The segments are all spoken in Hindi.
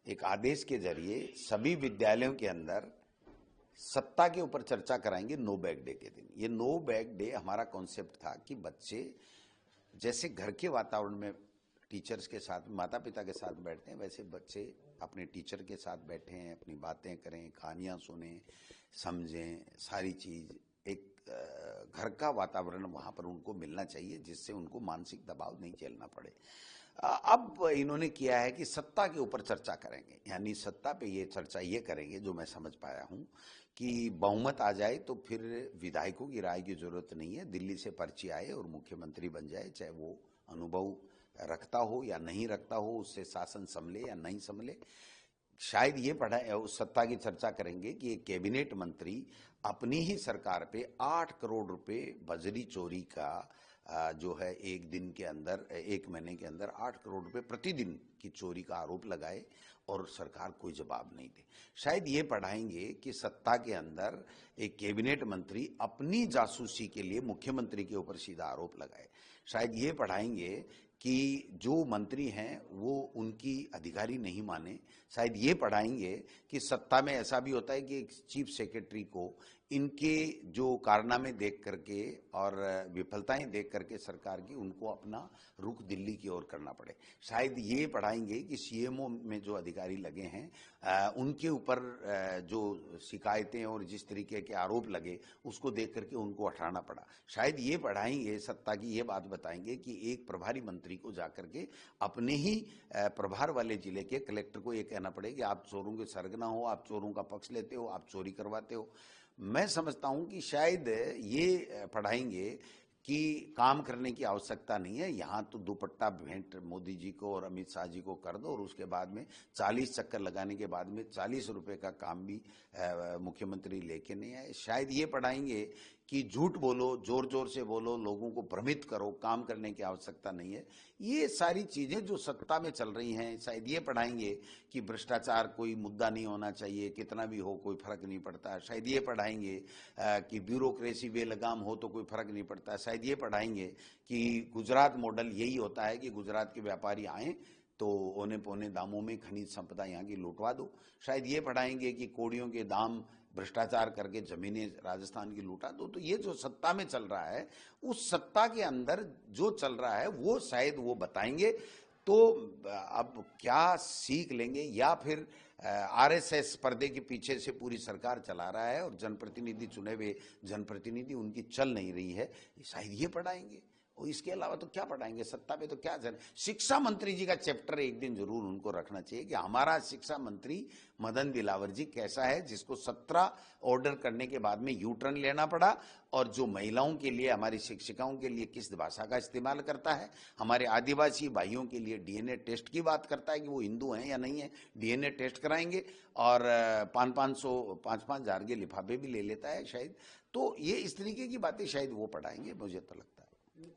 एक आदेश के जरिए सभी विद्यालयों के अंदर सत्ता के ऊपर चर्चा कराएंगे नो बैग डे के दिन। ये नो बैग डे हमारा कॉन्सेप्ट था कि बच्चे जैसे घर के वातावरण में टीचर्स के साथ, माता पिता के साथ बैठते हैं, वैसे बच्चे अपने टीचर के साथ बैठे हैं, अपनी बातें करें, कहानियां सुने, समझें, सारी चीज एक घर का वातावरण वहां पर उनको मिलना चाहिए, जिससे उनको मानसिक दबाव नहीं झेलना पड़े। अब इन्होंने किया है कि सत्ता के ऊपर चर्चा करेंगे, यानी सत्ता पे ये चर्चा ये करेंगे, जो मैं समझ पाया हूं कि बहुमत आ जाए तो फिर विधायकों की राय की जरूरत नहीं है, दिल्ली से पर्ची आए और मुख्यमंत्री बन जाए, चाहे वो अनुभव रखता हो या नहीं रखता हो, उससे शासन संभले या नहीं संभले। शायद ये पढ़ा उस सत्ता की चर्चा करेंगे कि एक कैबिनेट मंत्री अपनी ही सरकार पे 8 करोड़ रुपए बजरी चोरी का जो है एक दिन के अंदर, एक महीने के अंदर 8 करोड़ रुपए प्रतिदिन की चोरी का आरोप लगाए और सरकार कोई जवाब नहीं दे। शायद ये पढ़ाएंगे कि सत्ता के अंदर एक कैबिनेट मंत्री अपनी जासूसी के लिए मुख्यमंत्री के ऊपर सीधा आरोप लगाए। शायद ये पढ़ाएंगे कि जो मंत्री हैं वो उनकी अधिकारी नहीं माने। शायद ये पढ़ाएंगे कि सत्ता में ऐसा भी होता है कि एक चीफ सेक्रेटरी को इनके जो कारनामे देख करके और विफलताएं देख करके सरकार की, उनको अपना रुख दिल्ली की ओर करना पड़े। शायद ये पढ़ाएंगे कि सीएमओ में जो अधिकारी लगे हैं उनके ऊपर जो शिकायतें और जिस तरीके के आरोप लगे उसको देख करके उनको हटाना पड़ा। शायद ये पढ़ाएंगे, सत्ता की ये बात बताएंगे कि एक प्रभारी मंत्री को जाकर के अपने ही प्रभार वाले जिले के कलेक्टर को ये कहना पड़े कि आप चोरों के सरगना हो, आप चोरों का पक्ष लेते हो, आप चोरी करवाते हो। मैं समझता हूं कि शायद ये पढ़ाएंगे कि काम करने की आवश्यकता नहीं है, यहां तो दुपट्टा भेंट मोदी जी को और अमित शाह जी को कर दो और उसके बाद में 40 चक्कर लगाने के बाद में 40 रुपए का काम भी मुख्यमंत्री लेके नहीं आए। शायद ये पढ़ाएंगे कि झूठ बोलो, जोर जोर से बोलो, लोगों को भ्रमित करो, काम करने की आवश्यकता नहीं है। ये सारी चीजें जो सत्ता में चल रही हैं, शायद ये पढ़ाएंगे कि भ्रष्टाचार कोई मुद्दा नहीं होना चाहिए, कितना भी हो कोई फर्क नहीं पड़ता। शायद ये पढ़ाएंगे कि ब्यूरोक्रेसी बेलगाम हो तो कोई फर्क नहीं पड़ता। शायद ये पढ़ाएंगे कि गुजरात मॉडल यही होता है कि गुजरात के व्यापारी आए तो औने पौने दामों में खनिज संपदा यहाँ की लुटवा दो। शायद ये पढ़ाएंगे कि कोड़ियों के दाम भ्रष्टाचार करके जमीनें राजस्थान की लूटा दो। तो ये जो सत्ता में चल रहा है, उस सत्ता के अंदर जो चल रहा है वो शायद वो बताएंगे। तो अब क्या सीख लेंगे, या फिर आरएसएस पर्दे के पीछे से पूरी सरकार चला रहा है और जनप्रतिनिधि, चुने हुए जनप्रतिनिधि उनकी चल नहीं रही है, शायद ये पढ़ाएंगे। और इसके अलावा तो क्या पढ़ाएंगे, सत्ता पे तो क्या जाने। शिक्षा मंत्री जी का चैप्टर एक दिन जरूर उनको रखना चाहिए कि हमारा शिक्षा मंत्री मदन दिलावर जी कैसा है, जिसको 17 ऑर्डर करने के बाद में यू टर्न लेना पड़ा, और जो महिलाओं के लिए, हमारी शिक्षिकाओं के लिए किस भाषा का इस्तेमाल करता है, हमारे आदिवासी भाइयों के लिए डीएनए टेस्ट की बात करता है कि वो हिंदू हैं या नहीं है, डीएनए टेस्ट कराएंगे, और 5-5 हजार के लिफाफे भी ले लेता है शायद। तो ये इस तरीके की बातें शायद वो पढ़ाएंगे, मुझे तो लगता है।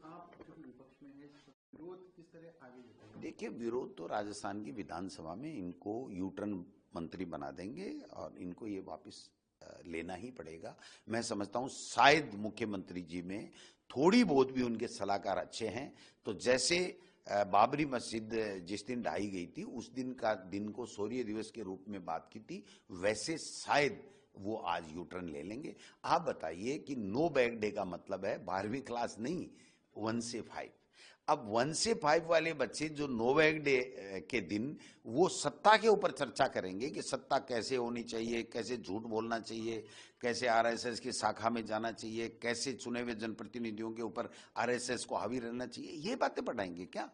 आप विपक्ष में है, विरोध किस तरह आगे बढ़ेगा? देखिए, विरोध तो राजस्थान की विधानसभा में इनको यू टर्न मंत्री बना देंगे और इनको ये वापस लेना ही पड़ेगा। मैं समझता हूं शायद मुख्यमंत्री जी में थोड़ी बहुत भी उनके सलाहकार अच्छे हैं, तो जैसे बाबरी मस्जिद जिस दिन ढाई गई थी उस दिन को शौर्य दिवस के रूप में बात की थी, वैसे शायद वो आज यू टर्न ले लेंगे। आप बताइए कि नो बैग डे का मतलब है 12वीं क्लास नहीं, 1 से 5। अब 1 से 5 वाले बच्चे जो नो बैग डे के दिन वो सत्ता के ऊपर चर्चा करेंगे कि सत्ता कैसे होनी चाहिए, कैसे झूठ बोलना चाहिए, कैसे आरएसएस की शाखा में जाना चाहिए, कैसे चुने हुए जनप्रतिनिधियों के ऊपर आरएसएस को हावी रहना चाहिए, ये बातें पढ़ाएंगे क्या?